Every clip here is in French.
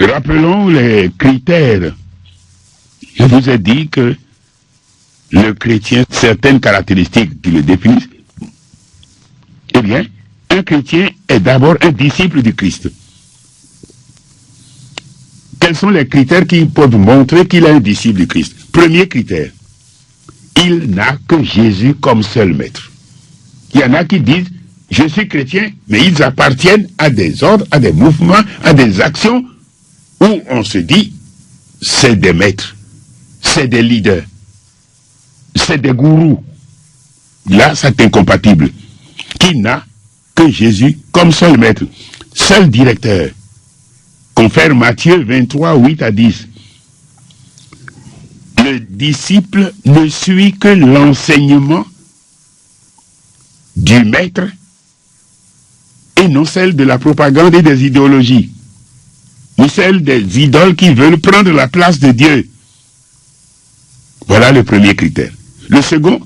Rappelons les critères. Je vous ai dit que le chrétien, certaines caractéristiques qui le définissent. Eh bien, un chrétien est d'abord un disciple du Christ. Quels sont les critères qui peuvent montrer qu'il est un disciple du Christ? Premier critère, il n'a que Jésus comme seul maître. Il y en a qui disent, je suis chrétien, mais ils appartiennent à des ordres, à des mouvements, à des actions où on se dit, c'est des maîtres, c'est des leaders, c'est des gourous. Là, c'est incompatible. Qui n'a que Jésus comme seul maître, seul directeur. Confère Matthieu 23, 8 à 10. Le disciple ne suit que l'enseignement du maître et non celle de la propagande et des idéologies, ou celle des idoles qui veulent prendre la place de Dieu. Voilà le premier critère. Le second,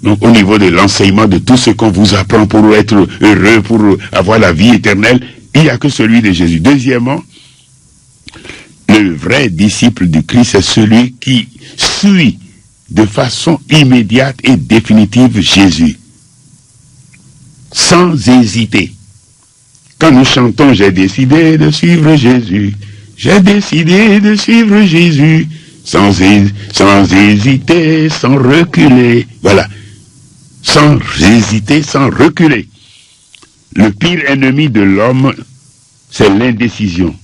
donc au niveau de l'enseignement de tout ce qu'on vous apprend pour être heureux, pour avoir la vie éternelle, il n'y a que celui de Jésus. Deuxièmement, le vrai disciple du Christ est celui qui suit de façon immédiate et définitive Jésus, sans hésiter. Quand nous chantons « J'ai décidé de suivre Jésus »,« J'ai décidé de suivre Jésus », sans hésiter, sans reculer. Voilà. Sans hésiter, sans reculer. Le pire ennemi de l'homme, c'est l'indécision.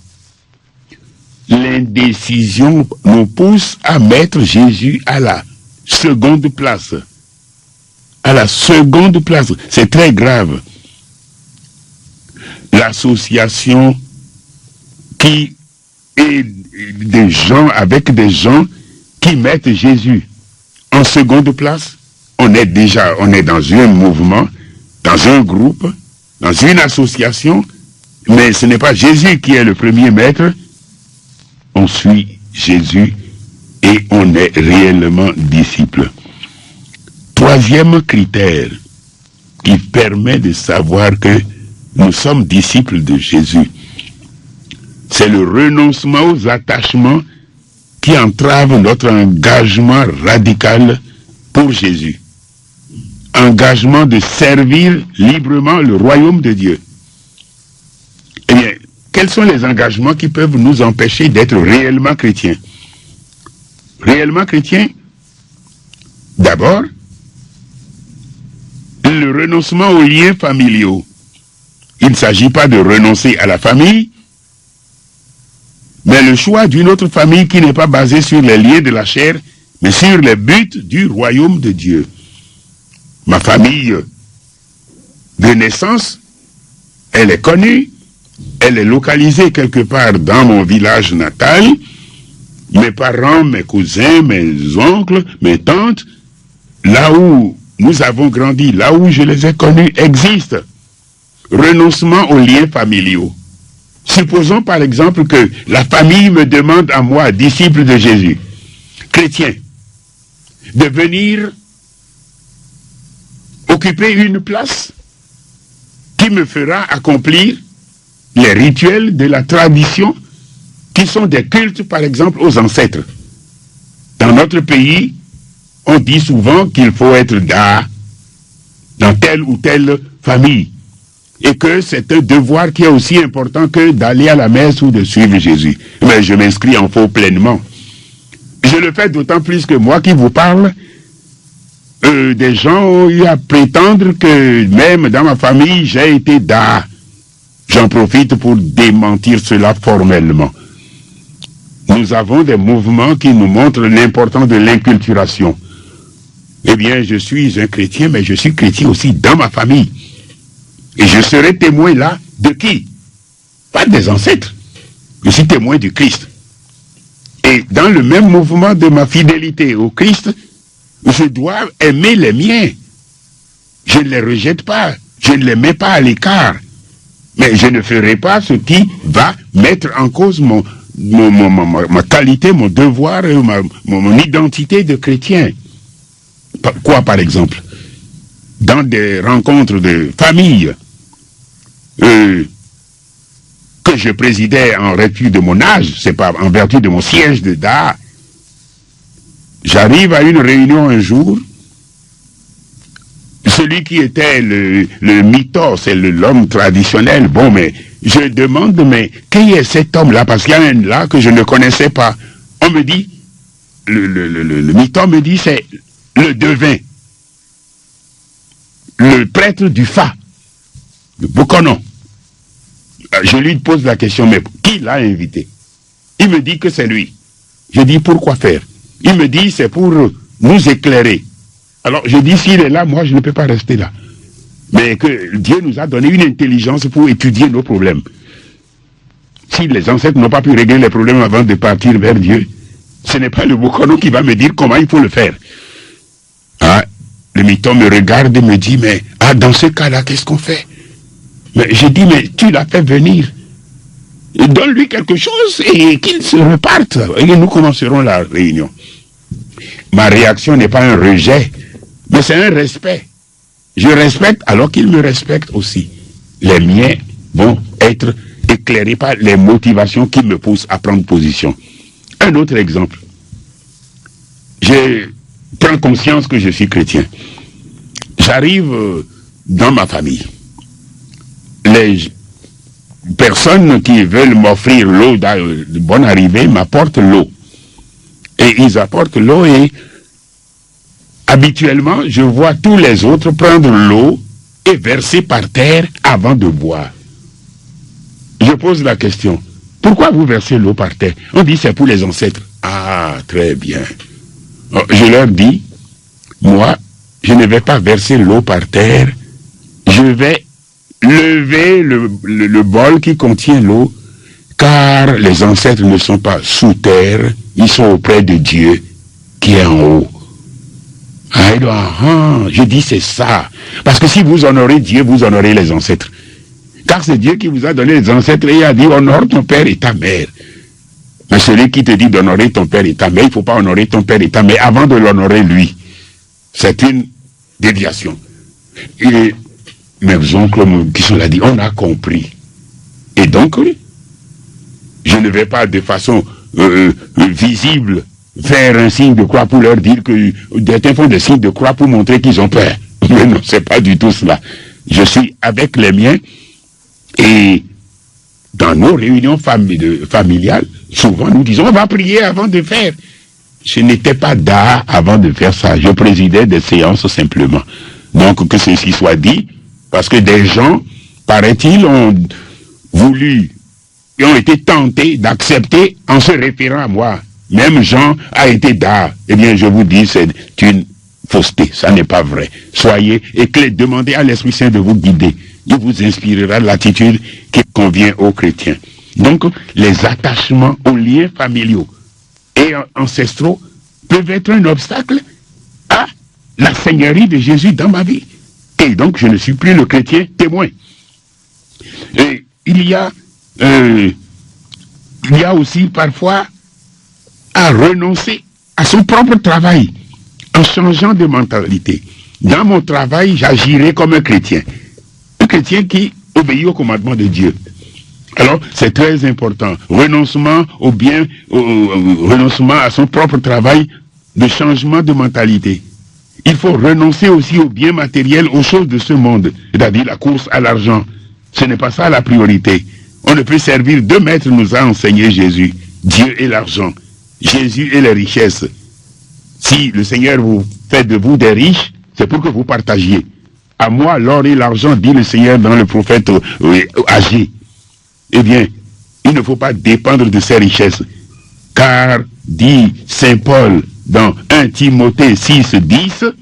L'indécision nous pousse à mettre Jésus à la seconde place. À la seconde place. C'est très grave. L'association qui est des gens, avec des gens qui mettent Jésus en seconde place, on est dans un mouvement, dans un groupe, dans une association, mais ce n'est pas Jésus qui est le premier maître. On suit Jésus et on est réellement disciple. Troisième critère qui permet de savoir que nous sommes disciples de Jésus, c'est le renoncement aux attachements qui entravent notre engagement radical pour Jésus. Engagement de servir librement le royaume de Dieu. Eh bien, quels sont les engagements qui peuvent nous empêcher d'être réellement chrétiens? Réellement chrétiens, d'abord, le renoncement aux liens familiaux. Il ne s'agit pas de renoncer à la famille, mais le choix d'une autre famille qui n'est pas basée sur les liens de la chair, mais sur les buts du royaume de Dieu. Ma famille de naissance, elle est connue, elle est localisée quelque part dans mon village natal. Mes parents, mes cousins, mes oncles, mes tantes, là où nous avons grandi, là où je les ai connus, existent. Renoncement aux liens familiaux. Supposons par exemple que la famille me demande à moi, disciple de Jésus, chrétien, de venir occuper une place qui me fera accomplir les rituels de la tradition qui sont des cultes, par exemple, aux ancêtres. Dans notre pays, on dit souvent qu'il faut être dans telle ou telle famille et que c'est un devoir qui est aussi important que d'aller à la messe ou de suivre Jésus. Mais je m'inscris en faux pleinement. Je le fais d'autant plus que moi qui vous parle, des gens ont eu à prétendre que même dans ma famille, j'ai été d'A. J'en profite pour démentir cela formellement. Nous avons des mouvements qui nous montrent l'importance de l'inculturation. Eh bien, je suis un chrétien, mais je suis chrétien aussi dans ma famille. Et je serai témoin là de qui? Pas des ancêtres. Je suis témoin du Christ. Et dans le même mouvement de ma fidélité au Christ, je dois aimer les miens. Je ne les rejette pas. Je ne les mets pas à l'écart. Mais je ne ferai pas ce qui va mettre en cause ma qualité, mon devoir, mon identité de chrétien. Quoi, par exemple? Dans des rencontres de famille, que je présidais en vertu de mon âge, c'est pas en vertu de mon siège de Daha. J'arrive à une réunion un jour, celui qui était le mythos, c'est l'homme traditionnel. Bon, mais je demande, mais qui est cet homme-là? Parce qu'il y a un là que je ne connaissais pas. On me dit, le mythos me dit, c'est le devin, le prêtre du Fa, le Bokonon. Je lui pose la question, mais qui l'a invité? Il me dit que c'est lui. Je dis, pourquoi faire? Il me dit, c'est pour nous éclairer. Alors, je dis, s'il est là, moi, je ne peux pas rester là. Mais que Dieu nous a donné une intelligence pour étudier nos problèmes. Si les ancêtres n'ont pas pu régler les problèmes avant de partir vers Dieu, ce n'est pas le Bokono qui va me dire comment il faut le faire. Ah, le mython me regarde et me dit, mais dans ce cas-là, qu'est-ce qu'on fait? Mais j'ai dit, mais tu l'as fait venir. Donne-lui quelque chose et qu'il se reparte. Et nous commencerons la réunion. Ma réaction n'est pas un rejet, mais c'est un respect. Je respecte alors qu'il me respecte aussi. Les miens vont être éclairés par les motivations qui me poussent à prendre position. Un autre exemple. Je prends conscience que je suis chrétien. J'arrive dans ma famille. Les personnes qui veulent m'offrir l'eau de bonne arrivée m'apportent l'eau. Et ils apportent l'eau et habituellement, je vois tous les autres prendre l'eau et verser par terre avant de boire. Je pose la question, pourquoi vous versez l'eau par terre? On dit c'est pour les ancêtres. Ah, très bien. Je leur dis, moi, je ne vais pas verser l'eau par terre, je vais lever le bol qui contient l'eau, car les ancêtres ne sont pas sous terre, ils sont auprès de Dieu qui est en haut. Je dis c'est ça. Parce que si vous honorez Dieu, vous honorez les ancêtres. Car c'est Dieu qui vous a donné les ancêtres et il a dit honore ton père et ta mère. Mais celui qui te dit d'honorer ton père et ta mère, il ne faut pas honorer ton père et ta mère avant de l'honorer lui. C'est une déviation. Et mes oncles qui sont là disent, on a compris. Et donc, je ne vais pas de façon visible faire un signe de croix pour leur dire que certains font des signes de croix pour montrer qu'ils ont peur. Mais non, c'est pas du tout cela. Je suis avec les miens et dans nos réunions familiales, souvent nous disons on va prier avant de faire. Je n'étais pas Daha avant de faire ça. Je présidais des séances simplement. Donc que ceci soit dit, parce que des gens, paraît-il, ont voulu et ont été tentés d'accepter en se référant à moi. Même Jean a été Daha. Eh bien, je vous dis, c'est une fausseté. Ça n'est pas vrai. Soyez éclairés, demandez à l'Esprit Saint de vous guider. Il vous inspirera l'attitude qui convient aux chrétiens. Donc, les attachements aux liens familiaux et ancestraux peuvent être un obstacle à la seigneurie de Jésus dans ma vie. Et donc, je ne suis plus le chrétien témoin. Et il y a aussi parfois à renoncer à son propre travail en changeant de mentalité. Dans mon travail, j'agirai comme un chrétien qui obéit au commandement de Dieu. Alors, c'est très important. Renoncement au bien, renoncement à son propre travail, de changement de mentalité. Il faut renoncer aussi aux biens matériels, aux choses de ce monde, c'est-à-dire la course à l'argent. Ce n'est pas ça la priorité. On ne peut servir deux maîtres, nous a enseigné Jésus. Dieu et l'argent. Jésus et les richesses. Si le Seigneur vous fait de vous des riches, c'est pour que vous partagiez. À moi, l'or et l'argent, dit le Seigneur dans le prophète Agé. Eh bien, il ne faut pas dépendre de ces richesses. Car, dit Saint Paul dans 1 Timothée 6:10,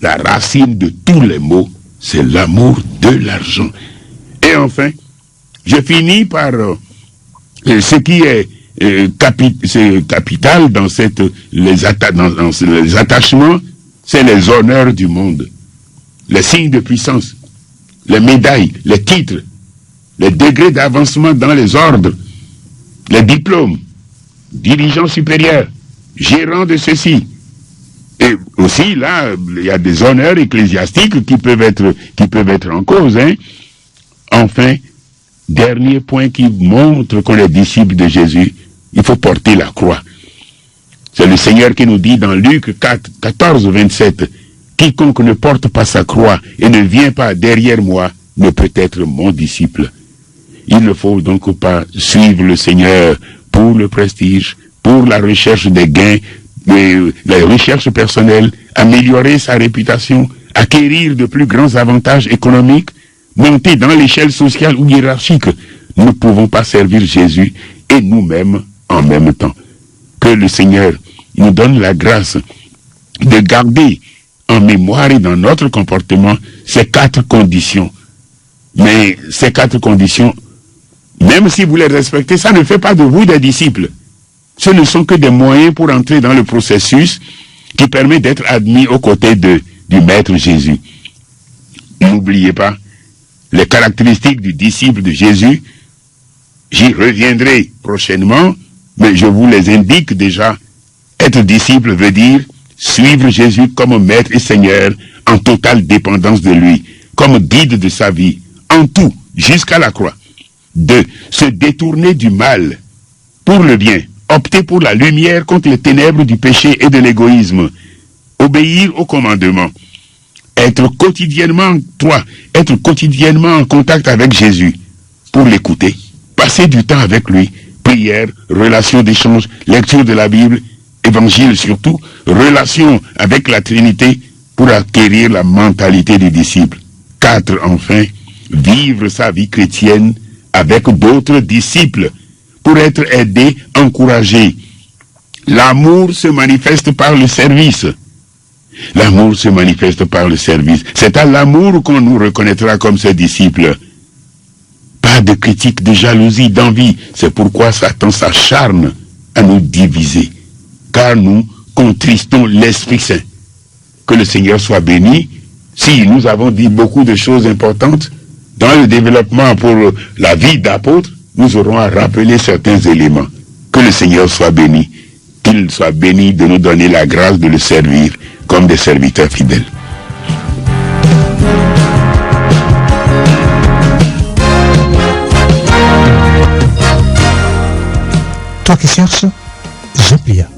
la racine de tous les maux, c'est l'amour de l'argent. Et enfin, je finis par ce qui est capital dans les attachements, c'est les honneurs du monde, les signes de puissance, les médailles, les titres, les degrés d'avancement dans les ordres, les diplômes, dirigeants supérieurs, gérants de ceci. Et aussi, là, il y a des honneurs ecclésiastiques qui peuvent être en cause. Enfin, Dernier point qui montre qu'on est disciple de Jésus, il faut porter la croix. C'est le Seigneur qui nous dit dans Luc 4, 14, 27, « Quiconque ne porte pas sa croix et ne vient pas derrière moi ne peut être mon disciple. » Il ne faut donc pas suivre le Seigneur pour le prestige, pour la recherche des gains, la recherche personnelle, améliorer sa réputation, acquérir de plus grands avantages économiques, monter dans l'échelle sociale ou hiérarchique. Nous ne pouvons pas servir Jésus et nous-mêmes en même temps. Que le Seigneur nous donne la grâce de garder en mémoire et dans notre comportement ces 4 conditions. Mais ces 4 conditions, même si vous les respectez, ça ne fait pas de vous des disciples. Ce ne sont que des moyens pour entrer dans le processus qui permet d'être admis aux côtés du Maître Jésus. N'oubliez pas les caractéristiques du disciple de Jésus. J'y reviendrai prochainement, mais je vous les indique déjà. Être disciple veut dire suivre Jésus comme Maître et Seigneur en totale dépendance de lui, comme guide de sa vie, en tout, jusqu'à la croix. 2. Se détourner du mal pour le bien. Opter pour la lumière contre les ténèbres du péché et de l'égoïsme. Obéir aux commandements. Être quotidiennement en contact avec Jésus pour l'écouter. Passer du temps avec lui. Prière, relation d'échange, lecture de la Bible, évangile surtout, relation avec la Trinité pour acquérir la mentalité du disciple. 4. Enfin, vivre sa vie chrétienne avec d'autres disciples pour être aidé, encouragé. L'amour se manifeste par le service. L'amour se manifeste par le service. C'est à l'amour qu'on nous reconnaîtra comme ses disciples. Pas de critique, de jalousie, d'envie. C'est pourquoi Satan s'acharne à nous diviser. Car nous contristons l'Esprit Saint. Que le Seigneur soit béni. Si nous avons dit beaucoup de choses importantes, dans le développement pour la vie d'apôtre, nous aurons à rappeler certains éléments. Que le Seigneur soit béni. Qu'il soit béni de nous donner la grâce de le servir comme des serviteurs fidèles. Toi qui cherches, Jean Pierre.